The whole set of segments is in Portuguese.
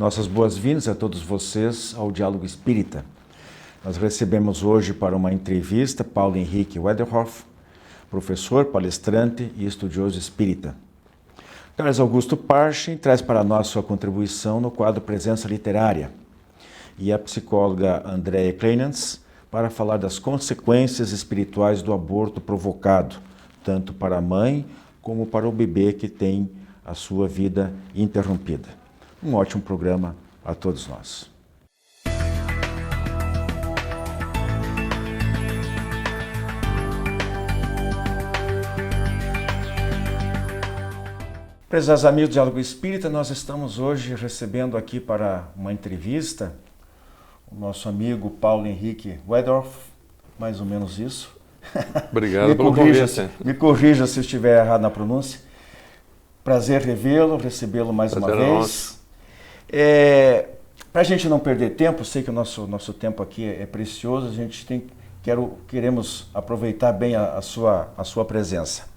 Nossas boas-vindas a todos vocês ao Diálogo Espírita. Nós recebemos hoje para uma entrevista Paulo Henrique Wederhoff, professor, palestrante e estudioso espírita. Carlos Augusto Parchin traz para nós sua contribuição no quadro Presença Literária e a psicóloga Andréa Kleinans para falar das consequências espirituais do aborto provocado, tanto para a mãe como para o bebê que tem a sua vida interrompida. Um ótimo programa a todos nós. Prezados amigos do Diálogo Espírita, nós estamos hoje recebendo aqui para uma entrevista o nosso amigo Paulo Henrique Wederhoff, mais ou menos isso. Obrigado pelo convite. Me corrija se estiver errado na pronúncia. Prazer revê-lo, recebê-lo mais uma vez. Para a gente não perder tempo, sei que o nosso tempo aqui é precioso, a gente queremos aproveitar bem a sua presença.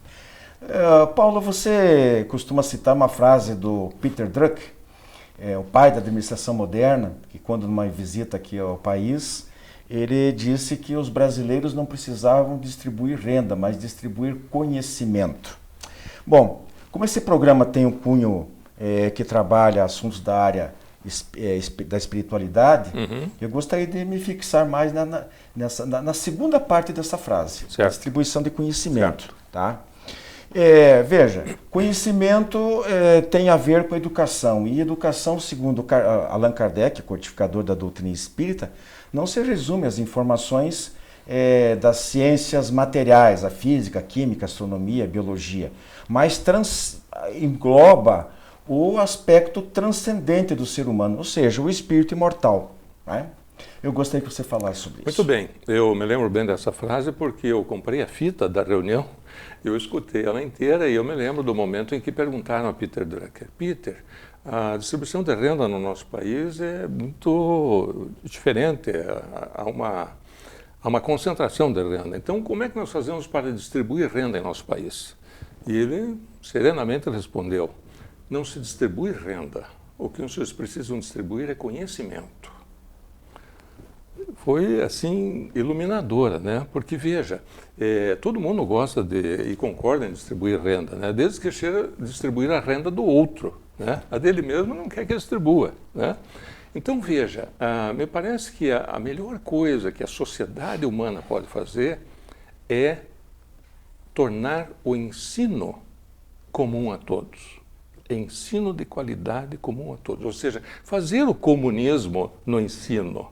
Paulo, você costuma citar uma frase do Peter Drucker, o pai da administração moderna, que quando numa visita aqui ao país, ele disse que os brasileiros não precisavam distribuir renda, mas distribuir conhecimento. Bom, como esse programa tem um cunho que trabalha assuntos da área da espiritualidade, eu gostaria de me fixar mais na segunda parte dessa frase, a distribuição de conhecimento. Tá? Veja, conhecimento tem a ver com educação, e educação, segundo Allan Kardec, codificador da doutrina espírita, não se resume às informações das ciências materiais, a física, a química, a astronomia, a biologia, mas engloba o aspecto transcendente do ser humano, ou seja, o espírito imortal. Né? Eu gostaria que você falasse sobre isso. Muito bem, eu me lembro bem dessa frase porque eu comprei a fita da reunião, eu escutei ela inteira e eu me lembro do momento em que perguntaram a Peter Drucker: Peter, a distribuição de renda no nosso país é muito diferente, há uma concentração de renda. Então, como é que nós fazemos para distribuir renda em nosso país? E ele serenamente respondeu: não se distribui renda, o que os senhores precisam distribuir é conhecimento. Foi, assim, iluminadora, né? Porque, veja, todo mundo gosta e concorda em distribuir renda, né? Desde que cheira distribuir a renda do outro, né? A dele mesmo não quer que distribua, né? Então, veja, me parece que a melhor coisa que a sociedade humana pode fazer é tornar o ensino comum a todos. Ensino de qualidade comum a todos. Ou seja, fazer o comunismo no ensino.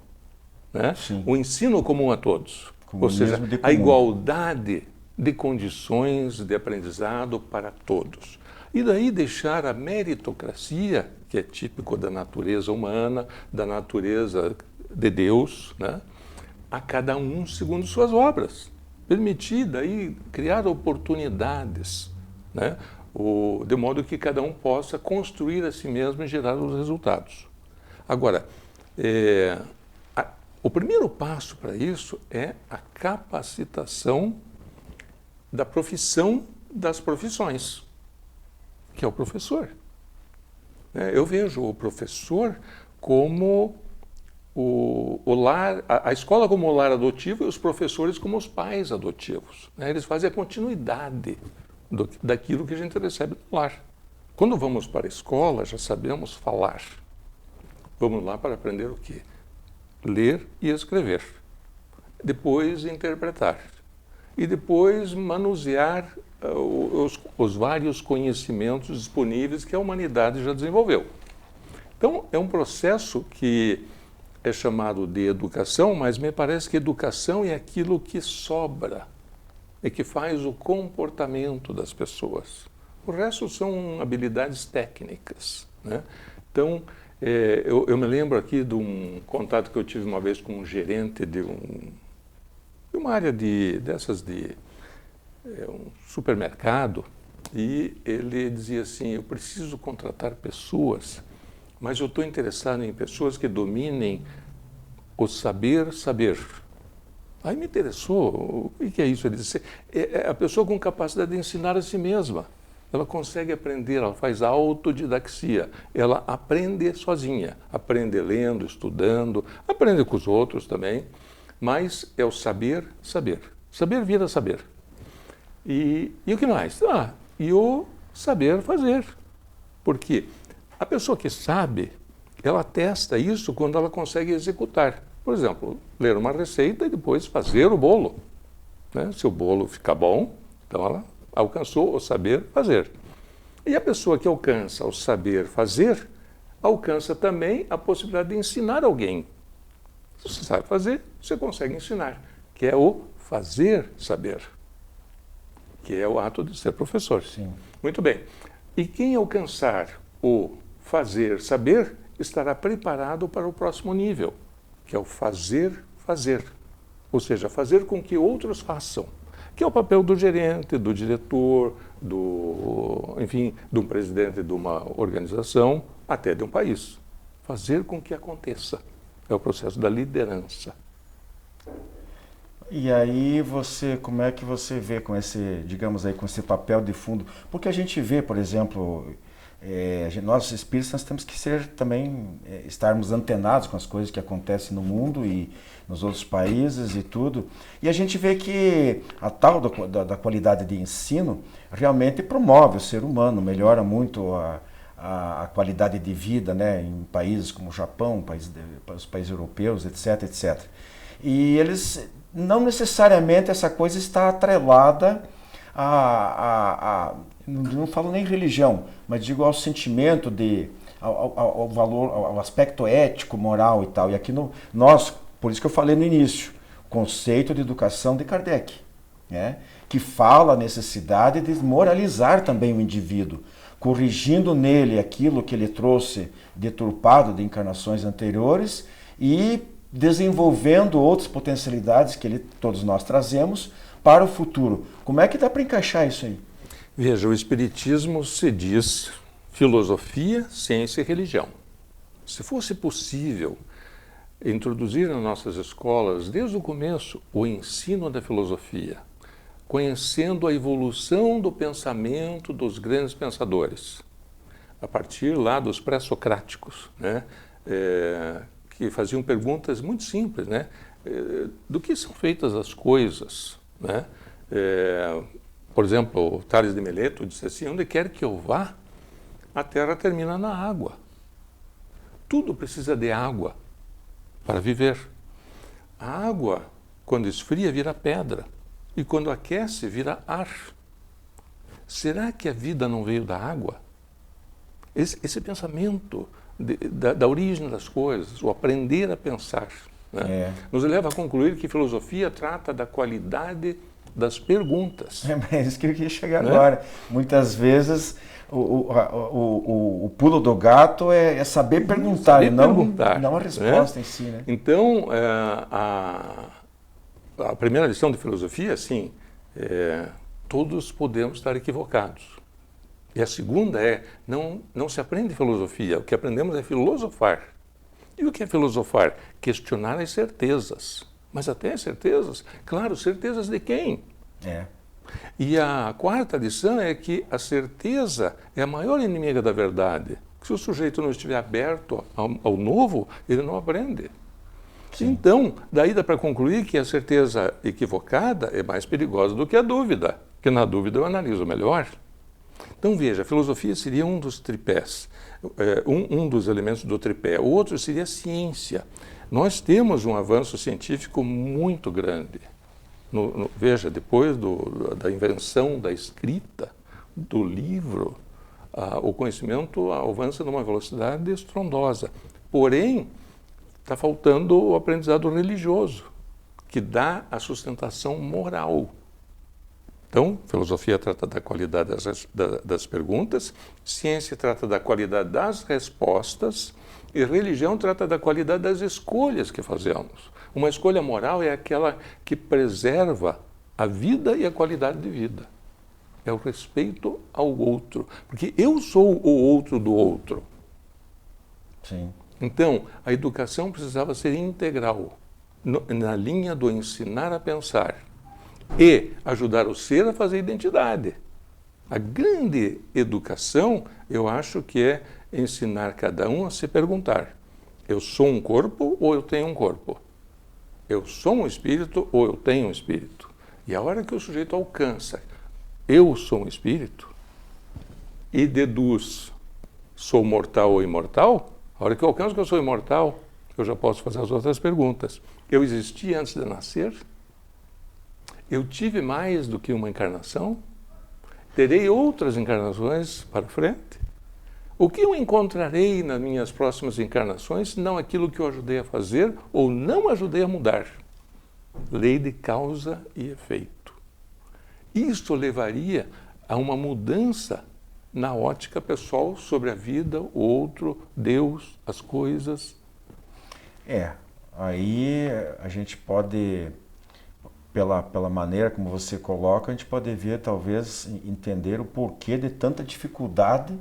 Né? O ensino comum a todos. Ou seja, a igualdade de condições de aprendizado para todos. E daí deixar a meritocracia, que é típico da natureza humana, da natureza de Deus, né? A cada um segundo suas obras. Permitir daí criar oportunidades, né? De modo que cada um possa construir a si mesmo e gerar os resultados. Agora, o primeiro passo para isso é a capacitação da profissão das profissões, que é o professor. Eu vejo o professor como o lar, a escola como o lar adotivo e os professores como os pais adotivos. Eles fazem a continuidade daquilo que a gente recebe do lar. Quando vamos para a escola, já sabemos falar. Vamos lá para aprender o quê? Ler e escrever. Depois interpretar. E depois manusear os vários conhecimentos disponíveis que a humanidade já desenvolveu. Então, é um processo que é chamado de educação, mas me parece que educação é aquilo que sobra e que faz o comportamento das pessoas. O resto são habilidades técnicas, né? Então, eu me lembro aqui de um contato que eu tive uma vez com um gerente de uma área dessas de um supermercado, e ele dizia assim: eu preciso contratar pessoas, mas eu estou interessado em pessoas que dominem o saber. Aí me interessou, o que é isso? Ele disse, é a pessoa com capacidade de ensinar a si mesma. ela consegue aprender, ela faz autodidaxia, ela aprende sozinha, aprende lendo, estudando, aprende com os outros também, mas é o saber, saber. Saber vira saber. E o que mais? E o saber fazer. Porque a pessoa que sabe, ela testa isso quando ela consegue executar. Por exemplo, ler uma receita e depois fazer o bolo. Né? Se o bolo ficar bom, então ela alcançou o saber fazer. E a pessoa que alcança o saber fazer, alcança também a possibilidade de ensinar alguém. Se você sabe fazer, você consegue ensinar, que é o fazer saber, que é o ato de ser professor. Sim. Muito bem. E quem alcançar o fazer saber, estará preparado para o próximo nível, que é o fazer fazer. Ou seja, fazer com que outros façam, que é o papel do gerente, do diretor, enfim, de um presidente de uma organização, até de um país. Fazer com que aconteça. É o processo da liderança. E aí como é que você vê com esse, digamos aí, com esse papel de fundo? Porque a gente vê, por exemplo, nós espíritas nós temos que ser também, estarmos antenados com as coisas que acontecem no mundo e nos outros países e tudo. E a gente vê que a tal da qualidade de ensino realmente promove o ser humano, melhora muito a qualidade de vida, né, em países como o Japão, os países europeus, etc, etc. E eles, não necessariamente essa coisa está atrelada não falo nem religião, mas digo ao sentimento ao valor, ao aspecto ético, moral e tal. E aqui por isso que eu falei no início, o conceito de educação de Kardec, né, que fala a necessidade de moralizar também o indivíduo, corrigindo nele aquilo que ele trouxe deturpado de encarnações anteriores e desenvolvendo outras potencialidades que todos nós trazemos para o futuro. Como é que dá para encaixar isso aí? Veja, o Espiritismo se diz filosofia, ciência e religião. Se fosse possível introduzir nas nossas escolas, desde o começo, o ensino da filosofia, conhecendo a evolução do pensamento dos grandes pensadores, a partir lá dos pré-socráticos, né? Que faziam perguntas muito simples, né? Do que são feitas as coisas, né? Por exemplo, Tales de Mileto disse assim: onde quer que eu vá, a terra termina na água. Tudo precisa de água para viver. A água, quando esfria, vira pedra. E quando aquece, vira ar. Será que a vida não veio da água? Esse pensamento da origem das coisas, o aprender a pensar, né, nos leva a concluir que filosofia trata da qualidade das perguntas. É isso que eu queria chegar agora. Muitas vezes o pulo do gato é saber perguntar, saber não a resposta, né, em si. Né? Então, a primeira lição de filosofia, sim, todos podemos estar equivocados. E a segunda não se aprende filosofia, o que aprendemos é filosofar. E o que é filosofar? Questionar as certezas. Mas até as certezas, claro, certezas de quem? E a quarta lição é que a certeza é a maior inimiga da verdade. Se o sujeito não estiver aberto ao novo, ele não aprende. Sim. Então, daí dá para concluir que a certeza equivocada é mais perigosa do que a dúvida, porque na dúvida eu analiso melhor. Então, veja, a filosofia seria um dos tripés, um dos elementos do tripé. O outro seria a ciência. Nós temos um avanço científico muito grande. Veja, depois da invenção da escrita, do livro, o conhecimento avança numa velocidade estrondosa. Porém, está faltando o aprendizado religioso, que dá a sustentação moral. Então, filosofia trata da qualidade das perguntas, ciência trata da qualidade das respostas e religião trata da qualidade das escolhas que fazemos. Uma escolha moral é aquela que preserva a vida e a qualidade de vida. É o respeito ao outro, porque eu sou o outro do outro. Sim. Então, a educação precisava ser integral, na linha do ensinar a pensar e ajudar o ser a fazer identidade. A grande educação, eu acho que é ensinar cada um a se perguntar: eu sou um corpo ou eu tenho um corpo? Eu sou um espírito ou eu tenho um espírito? E a hora que o sujeito alcança, eu sou um espírito, e deduz, sou mortal ou imortal, a hora que eu alcanço que eu sou imortal, eu já posso fazer as outras perguntas. Eu existi antes de nascer? Eu tive mais do que uma encarnação? Terei outras encarnações para frente? O que eu encontrarei nas minhas próximas encarnações, não aquilo que eu ajudei a fazer ou não ajudei a mudar? Lei de causa e efeito. Isso levaria a uma mudança na ótica pessoal sobre a vida, o outro, Deus, as coisas. Aí a gente pode, pela maneira como você coloca, a gente pode ver, talvez, entender o porquê de tanta dificuldade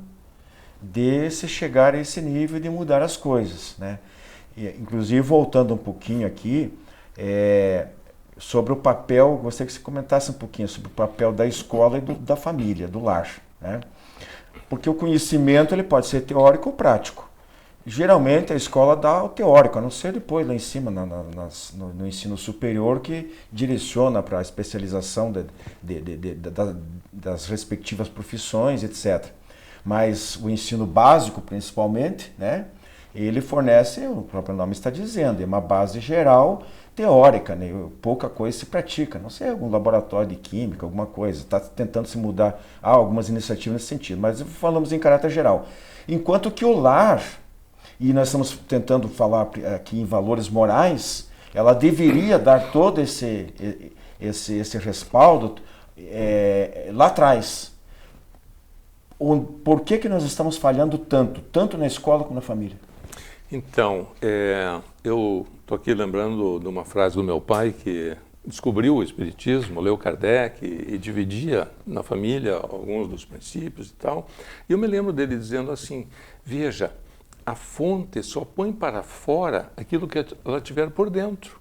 de se chegar a esse nível de mudar as coisas, né? Inclusive, voltando um pouquinho aqui, sobre o papel, gostaria que você comentasse um pouquinho sobre o papel da escola e da família, do lar, né? Porque o conhecimento ele pode ser teórico ou prático. Geralmente a escola dá o teórico, a não ser depois lá em cima, no ensino superior, que direciona para a especialização das respectivas profissões, etc. Mas o ensino básico, principalmente, né, ele fornece, o próprio nome está dizendo, é uma base geral teórica, né, pouca coisa se pratica, não sei, algum laboratório de química, alguma coisa, está tentando se mudar, há algumas iniciativas nesse sentido, mas falamos em caráter geral. Enquanto que o lar, e nós estamos tentando falar aqui em valores morais, ela deveria dar todo esse respaldo lá atrás. Por que nós estamos falhando tanto na escola como na família? Então, eu estou aqui lembrando de uma frase do meu pai, que descobriu o Espiritismo, leu Kardec e dividia na família alguns dos princípios e tal. E eu me lembro dele dizendo assim: veja, a fonte só põe para fora aquilo que ela tiver por dentro.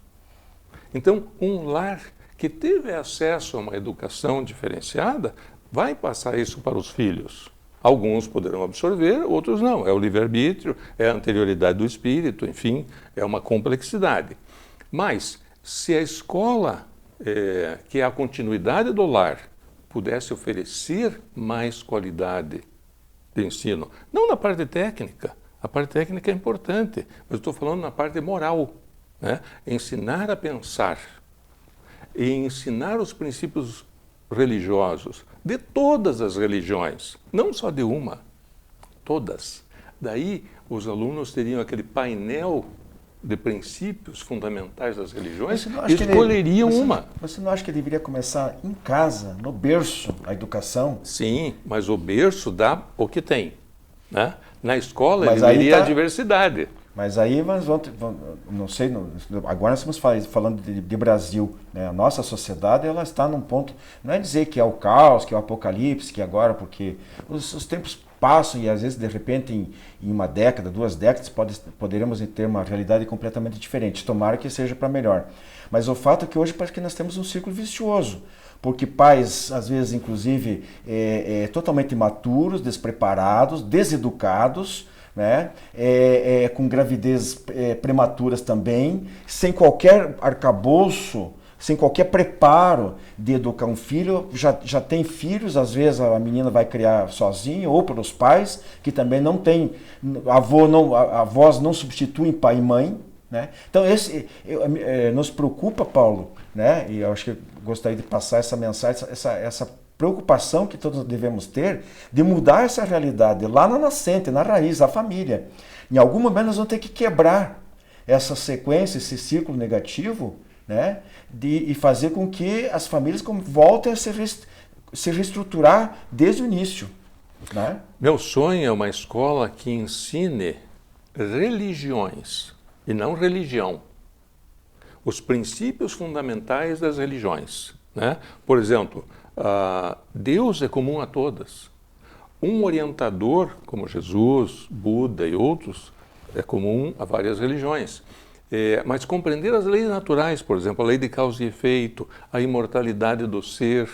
Então, um lar que teve acesso a uma educação diferenciada vai passar isso para os filhos. Alguns poderão absorver, outros não. É o livre-arbítrio, é a anterioridade do espírito, enfim, é uma complexidade. Mas, se a escola, que é a continuidade do lar, pudesse oferecer mais qualidade de ensino, não na parte técnica, a parte técnica é importante, mas eu estou falando na parte moral, né? Ensinar a pensar e ensinar os princípios religiosos de todas as religiões, não só de uma, todas. Daí os alunos teriam aquele painel de princípios fundamentais das religiões e escolheriam uma. Você não acha que deveria começar em casa, no berço, a educação? Sim, mas o berço dá o que tem, né? Na escola ele teria a diversidade. Mas aí, não sei, agora nós estamos falando de Brasil, né? A nossa sociedade ela está num ponto, não é dizer que é o caos, que é o apocalipse, que agora, porque os tempos passam e às vezes, de repente, em uma década, 2 décadas, poderemos ter uma realidade completamente diferente. Tomara que seja para melhor. Mas o fato é que hoje parece que nós temos um círculo vicioso, porque pais, às vezes, inclusive, totalmente imaturos, despreparados, deseducados, né? Com gravidez prematuras também, sem qualquer arcabouço, sem qualquer preparo de educar um filho, já tem filhos, às vezes a menina vai criar sozinha ou pelos pais, que também não tem, avós não substituem pai e mãe, né? Então nos preocupa, Paulo, né? E eu acho que eu gostaria de passar essa mensagem, essa preocupação que todos devemos ter de mudar essa realidade lá na nascente, na raiz, a família. Em algum momento nós vamos ter que quebrar essa sequência, esse ciclo negativo, né? E fazer com que as famílias voltem a se reestruturar desde o início, né? Meu sonho é uma escola que ensine religiões e não religião. Os princípios fundamentais das religiões, né? Por exemplo, Deus é comum a todas. Um orientador, como Jesus, Buda e outros, é comum a várias religiões. Mas compreender as leis naturais, por exemplo, a lei de causa e efeito, a imortalidade do ser,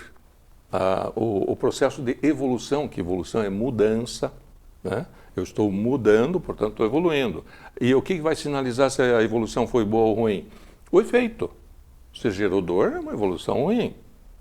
o processo de evolução, que evolução é mudança, né? Eu estou mudando, portanto estou evoluindo. E o que vai sinalizar se a evolução foi boa ou ruim? O efeito. Se gerou dor, é uma evolução ruim,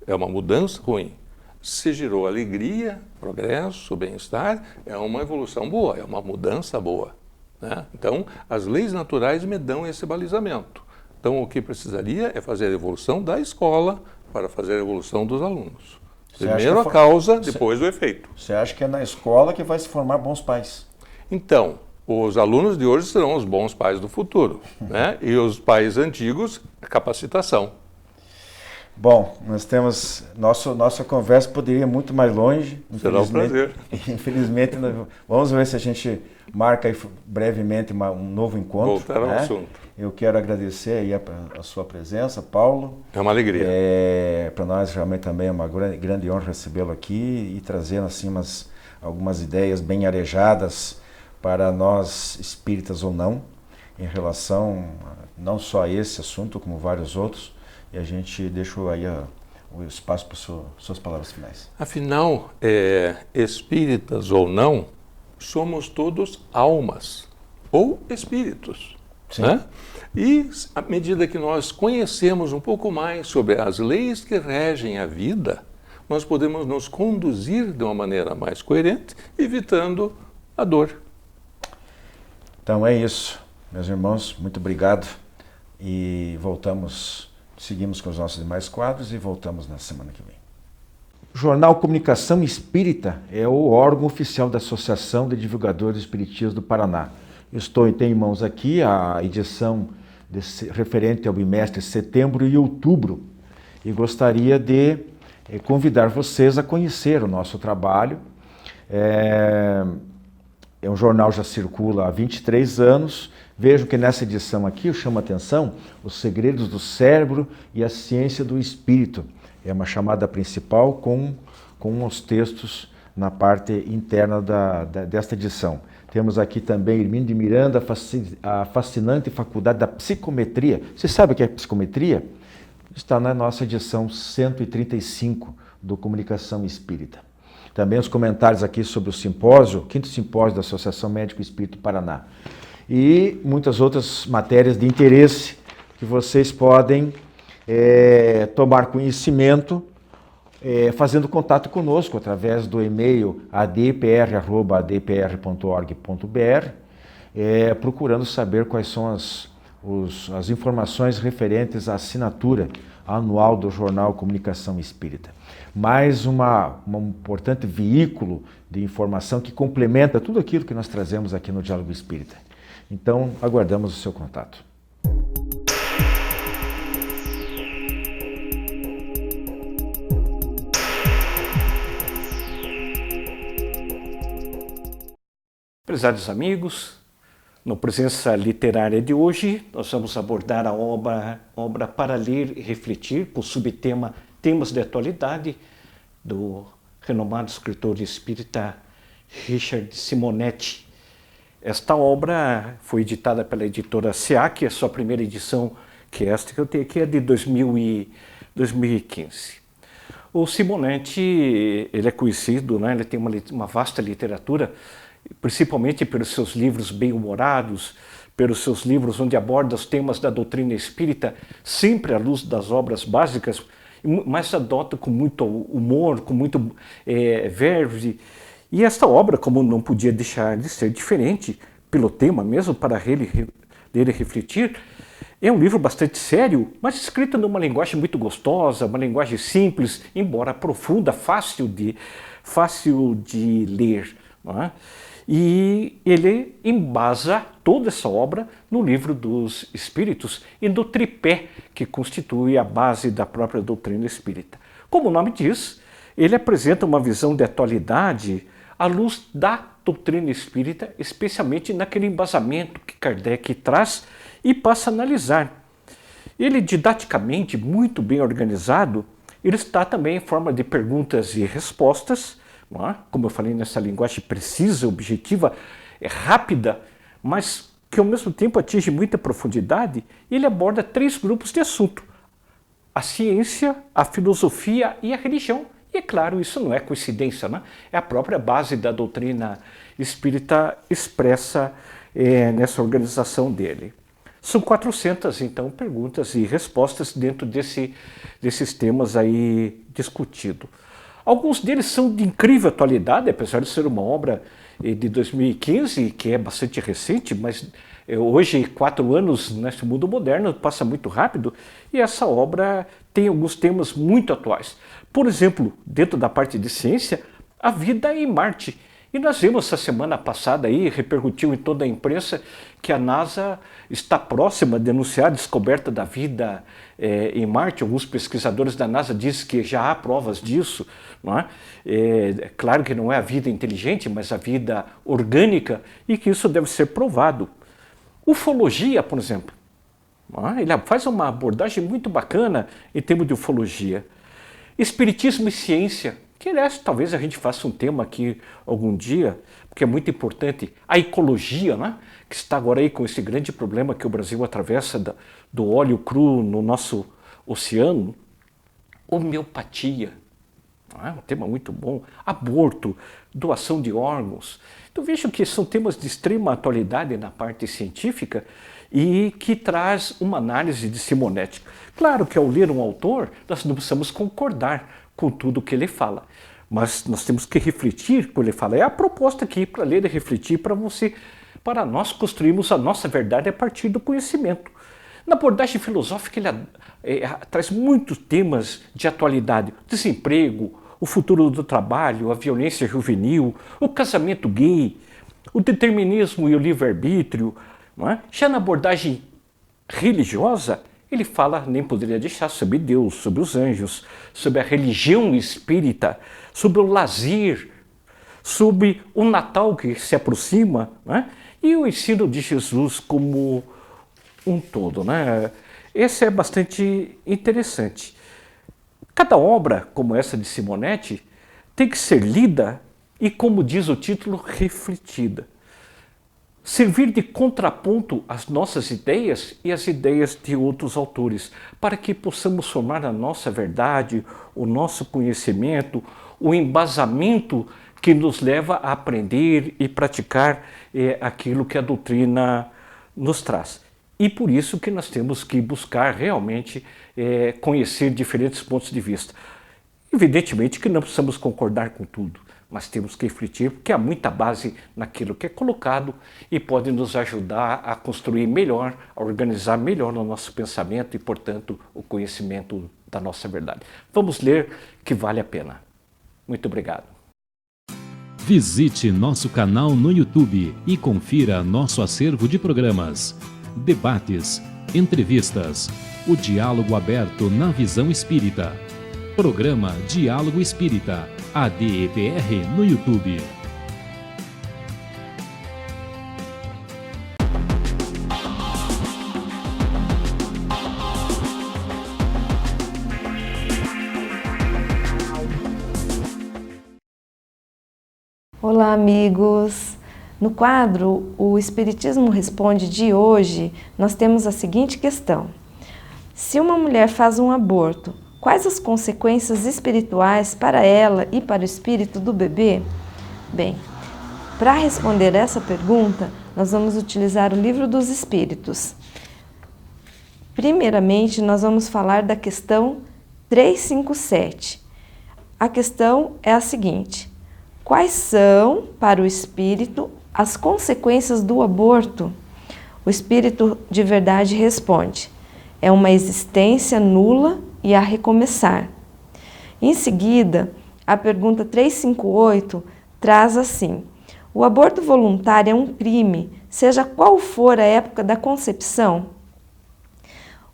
é uma mudança ruim. Se gerou alegria, progresso, bem-estar, é uma evolução boa, é uma mudança boa, né? Então, as leis naturais me dão esse balizamento. Então, o que precisaria é fazer a evolução da escola para fazer a evolução dos alunos. Primeiro a causa, depois o efeito. Você acha que é na escola que vai se formar bons pais? Então, os alunos de hoje serão os bons pais do futuro, né? E os pais antigos, a capacitação. Bom, nós temos... Nossa conversa poderia ir muito mais longe. Será um prazer. Infelizmente, vamos ver se a gente marca aí brevemente um novo encontro. Voltar ao assunto. Eu quero agradecer aí a sua presença, Paulo. É uma alegria. Para nós realmente também é uma grande honra recebê-lo aqui e trazendo assim algumas ideias bem arejadas para nós espíritas ou não, em relação não só a esse assunto, como vários outros. E a gente deixou aí o espaço para suas palavras finais. Afinal, espíritas ou não, somos todos almas ou espíritos. Né? E à medida que nós conhecemos um pouco mais sobre as leis que regem a vida, nós podemos nos conduzir de uma maneira mais coerente, evitando a dor. Então é isso, meus irmãos, muito obrigado e seguimos com os nossos demais quadros e voltamos na semana que vem. O Jornal Comunicação Espírita é o órgão oficial da Associação de Divulgadores Espiritistas do Paraná. Tenho em mãos aqui a edição referente ao bimestre setembro e outubro e gostaria de convidar vocês a conhecer o nosso trabalho. Um jornal já circula há 23 anos. Vejam que nessa edição aqui eu chamo a atenção os segredos do cérebro e a ciência do espírito. É uma chamada principal com os textos na parte interna desta edição. Temos aqui também Hermínio de Miranda, a fascinante faculdade da psicometria. Você sabe o que é psicometria? Está na nossa edição 135 do Comunicação Espírita. Também os comentários aqui sobre o simpósio, o 5º simpósio da Associação Médico Espírito Paraná. E muitas outras matérias de interesse que vocês podem tomar conhecimento fazendo contato conosco através do e-mail adpr@adpr.org.br, procurando saber quais são as informações referentes à assinatura anual do Jornal Comunicação Espírita. Mais um importante veículo de informação que complementa tudo aquilo que nós trazemos aqui no Diálogo Espírita. Então, aguardamos o seu contato. Prezados amigos, no Presença Literária de hoje, nós vamos abordar a obra Para Ler e Refletir, com o subtema Temas de Atualidade, do renomado escritor espírita Richard Simonetti. Esta obra foi editada pela editora SEAC, a sua primeira edição, que é esta que eu tenho aqui, é de 2015. O Simonetti, ele é conhecido, né? Ele tem uma vasta literatura, principalmente pelos seus livros bem-humorados, pelos seus livros onde aborda os temas da doutrina espírita, sempre à luz das obras básicas, mas adota com muito humor, com muito verve. E esta obra, como não podia deixar de ser diferente, pelo tema mesmo, Para ler e refletir, é um livro bastante sério, mas escrito numa linguagem muito gostosa, uma linguagem simples, embora profunda, fácil de ler, não é? E ele embasa toda essa obra no Livro dos Espíritos e do tripé que constitui a base da própria doutrina espírita. Como o nome diz, ele apresenta uma visão de atualidade à luz da doutrina espírita, especialmente naquele embasamento que Kardec traz e passa a analisar. Ele, didaticamente, muito bem organizado, ele está também em forma de perguntas e respostas, não é? Como eu falei, nessa linguagem precisa, objetiva, rápida, mas que ao mesmo tempo atinge muita profundidade. Ele aborda 3 grupos de assunto: a ciência, a filosofia e a religião. E é claro, isso não é coincidência, né? É a própria base da doutrina espírita expressa nessa organização dele. São 400, então, perguntas e respostas dentro desses temas aí discutidos. Alguns deles são de incrível atualidade, apesar de ser uma obra de 2015, que é bastante recente, mas hoje, 4 anos nesse mundo moderno, passa muito rápido, e essa obra tem alguns temas muito atuais. Por exemplo, dentro da parte de ciência, a vida em Marte. E nós vimos essa semana passada aí, repercutiu em toda a imprensa, que a NASA está próxima de anunciar a descoberta da vida em Marte. Alguns pesquisadores da NASA dizem que já há provas disso. Não é? Claro que não é a vida inteligente, mas a vida orgânica, e que isso deve ser provado. Ufologia, por exemplo. Ele faz uma abordagem muito bacana em termos de ufologia. Espiritismo e ciência, que aliás talvez a gente faça um tema aqui algum dia, porque é muito importante. A ecologia, né? Que está agora aí com esse grande problema que o Brasil atravessa do óleo cru no nosso oceano. Homeopatia, um tema muito bom. Aborto, doação de órgãos. Então vejo que são temas de extrema atualidade na parte científica e que traz uma análise de Simonetti. Claro que ao ler um autor, nós não precisamos concordar com tudo que ele fala, mas nós temos que refletir com o que ele fala. É a proposta aqui para ler e refletir para nós construirmos a nossa verdade a partir do conhecimento. Na abordagem filosófica ele traz muitos temas de atualidade: desemprego, o futuro do trabalho, a violência juvenil, o casamento gay, o determinismo e o livre-arbítrio. Não é? Já na abordagem religiosa, ele fala, nem poderia deixar, sobre Deus, sobre os anjos, sobre a religião espírita, sobre o lazer, sobre o Natal que se aproxima, né? E o ensino de Jesus como um todo. Né? Esse é bastante interessante. Cada obra, como essa de Simonetti, tem que ser lida e, como diz o título, refletida. Servir de contraponto às nossas ideias e às ideias de outros autores, para que possamos formar a nossa verdade, o nosso conhecimento, o embasamento que nos leva a aprender e praticar aquilo que a doutrina nos traz. E por isso que nós temos que buscar realmente conhecer diferentes pontos de vista. Evidentemente que não precisamos concordar com tudo, mas temos que refletir, porque há muita base naquilo que é colocado e pode nos ajudar a construir melhor, a organizar melhor o nosso pensamento e, portanto, o conhecimento da nossa verdade. Vamos ler, que vale a pena. Muito obrigado. Visite nosso canal no YouTube e confira nosso acervo de programas, debates, entrevistas, o diálogo aberto na visão espírita. Programa Diálogo Espírita, ADEPR no YouTube. Olá, amigos! No quadro O Espiritismo Responde de hoje, nós temos a seguinte questão: se uma mulher faz um aborto, quais as consequências espirituais para ela e para o espírito do bebê? Bem, para responder essa pergunta, nós vamos utilizar o Livro dos Espíritos. Primeiramente, nós vamos falar da questão 357. A questão é a seguinte: quais são, para o espírito, as consequências do aborto? O espírito de verdade responde: é uma existência nula e a recomeçar. Em seguida, a pergunta 358 traz assim: o aborto voluntário é um crime, seja qual for a época da concepção?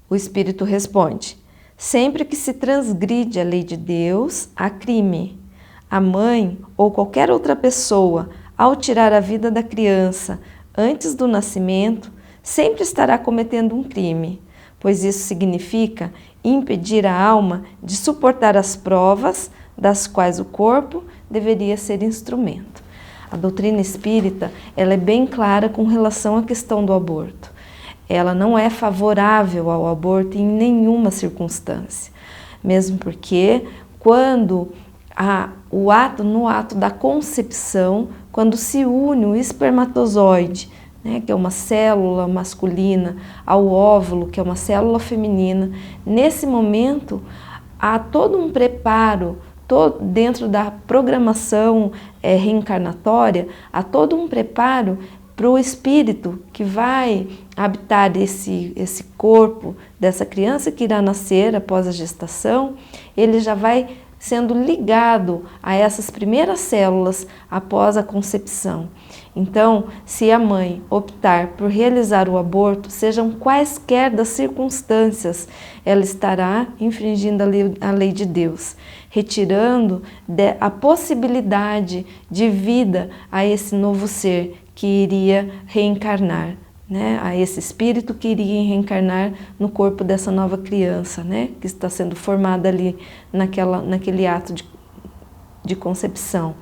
O espírito responde: sempre que se transgride a lei de Deus, há crime. A mãe ou qualquer outra pessoa, ao tirar a vida da criança antes do nascimento, sempre estará cometendo um crime, pois isso significa impedir a alma de suportar as provas das quais o corpo deveria ser instrumento. A doutrina espírita, ela é bem clara com relação à questão do aborto. Ela não é favorável ao aborto em nenhuma circunstância, mesmo porque quando no ato da concepção, quando se une o espermatozoide, né, que é uma célula masculina, ao óvulo, que é uma célula feminina, nesse momento há todo um preparo, dentro da programação reencarnatória, há todo um preparo para o espírito que vai habitar esse corpo dessa criança que irá nascer após a gestação. Ele já vai sendo ligado a essas primeiras células após a concepção. Então, se a mãe optar por realizar o aborto, sejam quaisquer das circunstâncias, ela estará infringindo a lei de Deus, retirando a possibilidade de vida a esse novo ser que iria reencarnar, né? A esse espírito que iria reencarnar no corpo dessa nova criança, né? Que está sendo formada ali naquele ato de concepção.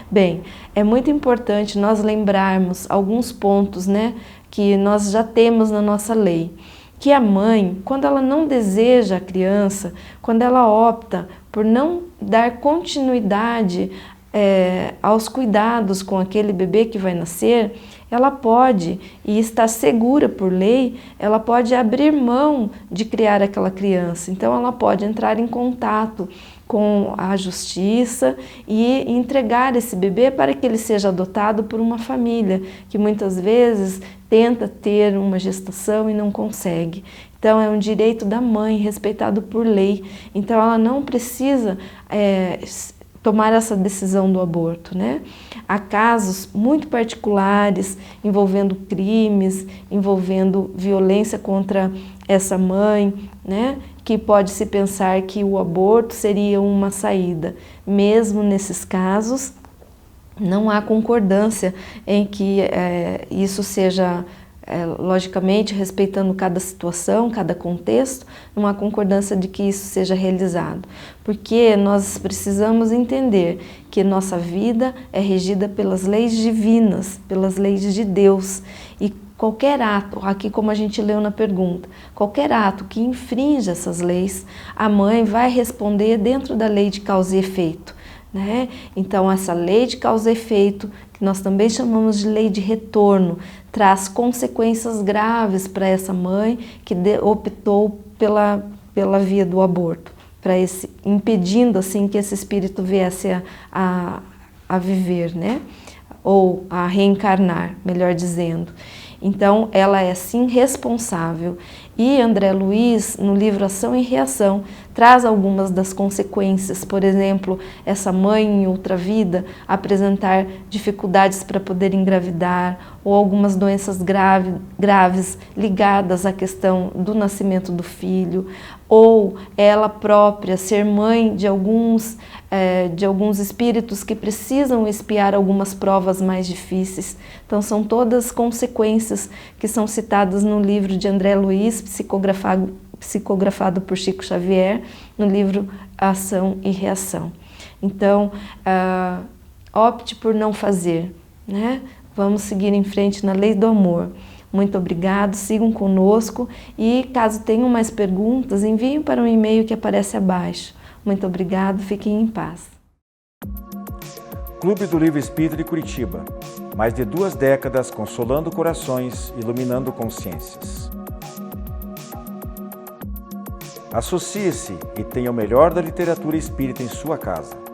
Bem, é muito importante nós lembrarmos alguns pontos, né, que nós já temos na nossa lei. Que a mãe, quando ela não deseja a criança, quando ela opta por não dar continuidade aos cuidados com aquele bebê que vai nascer, ela pode, e está segura por lei, ela pode abrir mão de criar aquela criança. Então ela pode entrar em contato com a justiça e entregar esse bebê para que ele seja adotado por uma família que muitas vezes tenta ter uma gestação e não consegue. Então é um direito da mãe, respeitado por lei. Então ela não precisa tomar essa decisão do aborto, né? Há casos muito particulares envolvendo crimes, envolvendo violência contra essa mãe, né? Que pode-se pensar que o aborto seria uma saída. Mesmo nesses casos, não há concordância em que isso seja, logicamente, respeitando cada situação, cada contexto, não há concordância de que isso seja realizado. Porque nós precisamos entender que nossa vida é regida pelas leis divinas, pelas leis de Deus. E qualquer ato, aqui como a gente leu na pergunta, qualquer ato que infrinja essas leis, a mãe vai responder dentro da lei de causa e efeito, né? Então essa lei de causa e efeito, que nós também chamamos de lei de retorno, traz consequências graves para essa mãe que optou pela via do aborto, impedindo assim que esse espírito viesse a viver, né? Ou a reencarnar, melhor dizendo. Então, ela é sim responsável. E André Luiz, no livro Ação e Reação, traz algumas das consequências. Por exemplo, essa mãe em outra vida apresentar dificuldades para poder engravidar ou algumas doenças graves ligadas à questão do nascimento do filho, ou ela própria ser mãe de alguns espíritos que precisam expiar algumas provas mais difíceis. Então, são todas consequências que são citadas no livro de André Luiz, psicografado por Chico Xavier, no livro Ação e Reação. Então, opte por não fazer, né? Vamos seguir em frente na lei do amor. Muito obrigado, sigam conosco e caso tenham mais perguntas, enviem para o e-mail que aparece abaixo. Muito obrigado, fiquem em paz. Clube do Livro Espírita de Curitiba. Mais de 2 décadas consolando corações, iluminando consciências. Associe-se e tenha o melhor da literatura espírita em sua casa.